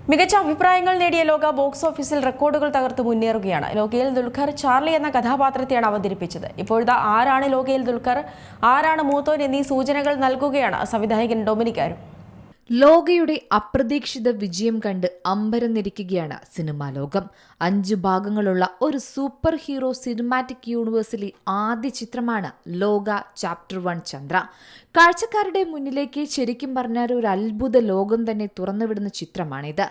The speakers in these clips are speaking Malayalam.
മികച്ച അഭിപ്രായങ്ങൾ നേടിയ ലോക ബോക്സ് ഓഫീസിൽ റെക്കോർഡുകൾ തകർത്ത് മുന്നേറുകയാണ്. ലോകയിൽ ദുൽഖർ ചാർലി എന്ന കഥാപാത്രത്തെയാണ് അവതരിപ്പിച്ചത്. ഇപ്പോഴത്തെ ആരാണ് ലോകയിൽ ദുൽഖർ, ആരാണ് മൂത്തോൻ എന്നീ സൂചനകൾ നൽകുകയാണ് സംവിധായകൻ ഡൊമിനിക് അരുൺ. ലോകയുടെ അപ്രതീക്ഷിത വിജയം കണ്ട് അമ്പരന്നിരിക്കുകയാണ് സിനിമാ ലോകം. 5 ഭാഗങ്ങളുള്ള ഒരു സൂപ്പർ ഹീറോ സിനിമാറ്റിക് യൂണിവേഴ്സിലെ ആദ്യ ചിത്രമാണ് ലോക ചാപ്റ്റർ 1 ചന്ദ്ര. കാഴ്ചക്കാരുടെ മുന്നിലേക്ക് ശരിക്കും പറഞ്ഞാൽ ഒരു അത്ഭുത ലോകം തന്നെ തുറന്നുവിടുന്ന ചിത്രമാണിത്.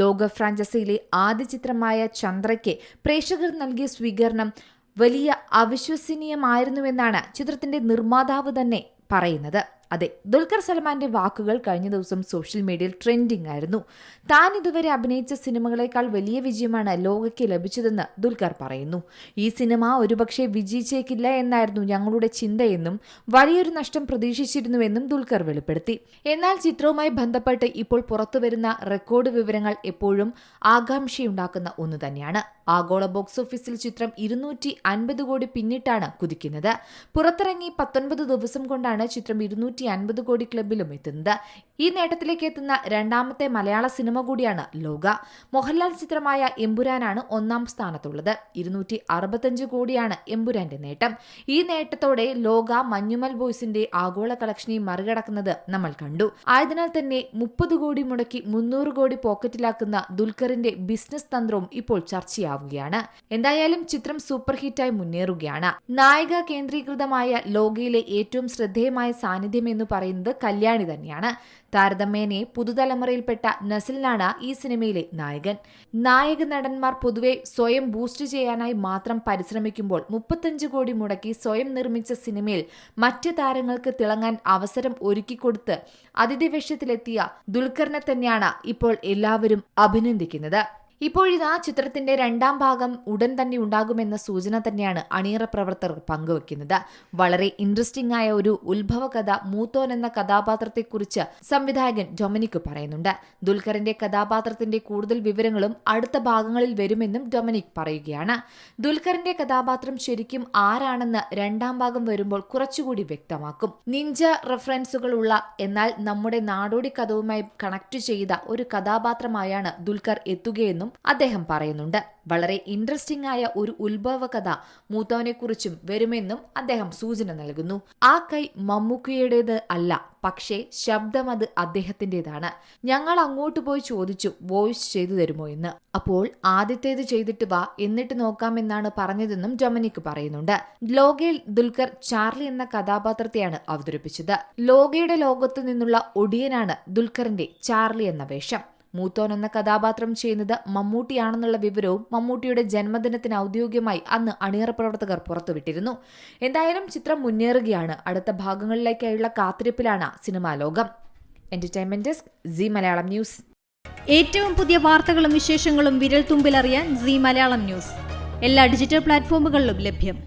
ലോക ഫ്രാഞ്ചൈസിയിലെ ആദ്യ ചിത്രമായ ചന്ദ്രയ്ക്ക് പ്രേക്ഷകർ നൽകിയ സ്വീകരണം വലിയ അവിശ്വസനീയമായിരുന്നുവെന്നാണ് ചിത്രത്തിന്റെ നിർമ്മാതാവ് തന്നെ പറയുന്നത്. അതെ, ദുൽഖർ സൽമാന്റെ വാക്കുകൾ കഴിഞ്ഞ ദിവസം സോഷ്യൽ മീഡിയയിൽ ട്രെൻഡിംഗ് ആയിരുന്നു. താൻ ഇതുവരെ അഭിനയിച്ച സിനിമകളെക്കാൾ വലിയ വിജയമാണ് ലോകയ്ക്ക് ലഭിച്ചതെന്ന് ദുൽഖർ പറയുന്നു. ഈ സിനിമ ഒരുപക്ഷെ വിജയിച്ചേക്കില്ല എന്നായിരുന്നു ഞങ്ങളുടെ ചിന്തയെന്നും വലിയൊരു നഷ്ടം പ്രതീക്ഷിച്ചിരുന്നുവെന്നും ദുൽഖർ വെളിപ്പെടുത്തി. എന്നാൽ ചിത്രവുമായി ബന്ധപ്പെട്ട് ഇപ്പോൾ പുറത്തുവരുന്ന റെക്കോർഡ് വിവരങ്ങൾ എപ്പോഴും ആകാംക്ഷയുണ്ടാക്കുന്ന ഒന്ന് തന്നെയാണ്. ആഗോള ബോക്സ് ഓഫീസിൽ ചിത്രം 250 കോടി പിന്നിട്ടാണ് കുതിക്കുന്നത്. പുറത്തിറങ്ങി 19 ദിവസം കൊണ്ടാണ് ചിത്രം 250 കോടി ക്ലബിലും എത്തുന്നത്. ഈ നേട്ടത്തിലേക്ക് എത്തുന്ന രണ്ടാമത്തെ മലയാള സിനിമ കൂടിയാണ് ലോക. മോഹൻലാൽ ചിത്രമായ എമ്പുരാനാണ് 1ാം സ്ഥാനത്തുള്ളത്. 265 കോടിയാണ് എമ്പുരാന്റെ നേട്ടം. ഈ നേട്ടത്തോടെ ലോക മഞ്ഞുമൽ ബോയ്സിന്റെ ആഗോള കളക്ഷനെ മറികടക്കുന്നത് നമ്മൾ കണ്ടു. ആയതിനാൽ തന്നെ 30 കോടി മുടക്കി 300 കോടി പോക്കറ്റിലാക്കുന്ന ദുൽഖറിന്റെ ബിസിനസ് തന്ത്രവും ഇപ്പോൾ ചർച്ചയാവുകയാണ്. എന്തായാലും ചിത്രം സൂപ്പർ ഹിറ്റായി മുന്നേറുകയാണ്. നായിക കേന്ദ്രീകൃതമായ ലോകയിലെ ഏറ്റവും ശ്രദ്ധേയമായ സാന്നിധ്യം എന്ന് പറയുന്നത് കല്യാണി തന്നെയാണ്. താരതമ്യേന പുതുതലമുറയിൽപ്പെട്ട നസിലിനാണ് ഈ സിനിമയിലെ നായകൻ. നായക നടന്മാർ പൊതുവെ സ്വയം ബൂസ്റ്റ് ചെയ്യാനായി മാത്രം പരിശ്രമിക്കുമ്പോൾ 35 കോടി മുടക്കി സ്വയം നിർമ്മിച്ച സിനിമയിൽ മറ്റ് താരങ്ങൾക്ക് തിളങ്ങാൻ അവസരം ഒരുക്കിക്കൊടുത്ത് അതിഥി വേഷത്തിലെത്തിയ ദുൽഖറിനെ തന്നെയാണ് ഇപ്പോൾ എല്ലാവരും അഭിനന്ദിക്കുന്നത്. ഇപ്പോഴിതാ ചിത്രത്തിന്റെ 2ാം ഭാഗം ഉടൻ തന്നെ ഉണ്ടാകുമെന്ന സൂചന തന്നെയാണ് അണിയറ പ്രവർത്തകർ പങ്കുവെക്കുന്നത്. വളരെ ഇൻട്രസ്റ്റിംഗ് ആയ ഒരു ഉത്ഭവകഥ മൂത്തോൻ എന്ന കഥാപാത്രത്തെക്കുറിച്ച് സംവിധായകൻ ഡൊമിനിക് പറയുന്നുണ്ട്. ദുൽഖറിന്റെ കഥാപാത്രത്തിന്റെ കൂടുതൽ വിവരങ്ങളും അടുത്ത ഭാഗങ്ങളിൽ വരുമെന്നും ഡൊമിനിക് പറയുകയാണ്. ദുൽഖറിന്റെ കഥാപാത്രം ശരിക്കും ആരാണെന്ന് 2ാം ഭാഗം വരുമ്പോൾ കുറച്ചുകൂടി വ്യക്തമാക്കും. നിഞ്ച റെഫറൻസുകളുള്ള എന്നാൽ നമ്മുടെ നാടോടി കഥവുമായി കണക്ട് ചെയ്ത ഒരു കഥാപാത്രമായാണ് ദുൽഖർ എത്തുകയെന്നും അദ്ദേഹം പറയുന്നുണ്ട്. വളരെ ഇൻട്രസ്റ്റിംഗ് ആയ ഒരു ഉത്ഭവ കഥ മൂത്തോനെ കുറിച്ചും വരുമെന്നും അദ്ദേഹം സൂചന നൽകുന്നു. ആ കൈ മമ്മൂക്കയുടേത് അല്ല, പക്ഷേ ശബ്ദം അത് അദ്ദേഹത്തിൻ്റെതാണ്. ഞങ്ങൾ അങ്ങോട്ട് പോയി ചോദിച്ചു വോയിസ് ചെയ്തു തരുമോ എന്ന്. അപ്പോൾ ആദ്യത്തേത് ചെയ്തിട്ട് വാ, എന്നിട്ട് നോക്കാമെന്നാണ് പറഞ്ഞതെന്നും ഡൊമിനിക് പറയുന്നുണ്ട്. ലോകയിൽ ദുൽഖർ ചാർലി എന്ന കഥാപാത്രത്തെയാണ് അവതരിപ്പിച്ചത്. ലോകയുടെ ലോകത്തു നിന്നുള്ള ഒടിയനാണ് ദുൽഖറിന്റെ ചാർലി എന്ന വേഷം. മൂത്തോൻ എന്ന കഥാപാത്രം ചെയ്യുന്നത് മമ്മൂട്ടിയാണെന്നുള്ള വിവരവും മമ്മൂട്ടിയുടെ ജന്മദിനത്തിന് ഔദ്യോഗികമായി അന്ന് അണിയറ പ്രവർത്തകർ പുറത്തുവിട്ടിരുന്നു. എന്തായാലും ചിത്രം മുന്നേറുകയാണ്. അടുത്ത ഭാഗങ്ങളിലേക്കായുള്ള കാത്തിരിപ്പിലാണ് സിനിമാ ലോകം. Entertainment desk, Zee Malayalam news. ഏറ്റവും പുതിയ വാർത്തകളും വിശേഷങ്ങളും വിരൽ തുമ്പിലറിയാൻ സീ മലയാളം ന്യൂസ് എല്ലാ ഡിജിറ്റൽ പ്ലാറ്റ്ഫോമുകളിലും ലഭ്യം.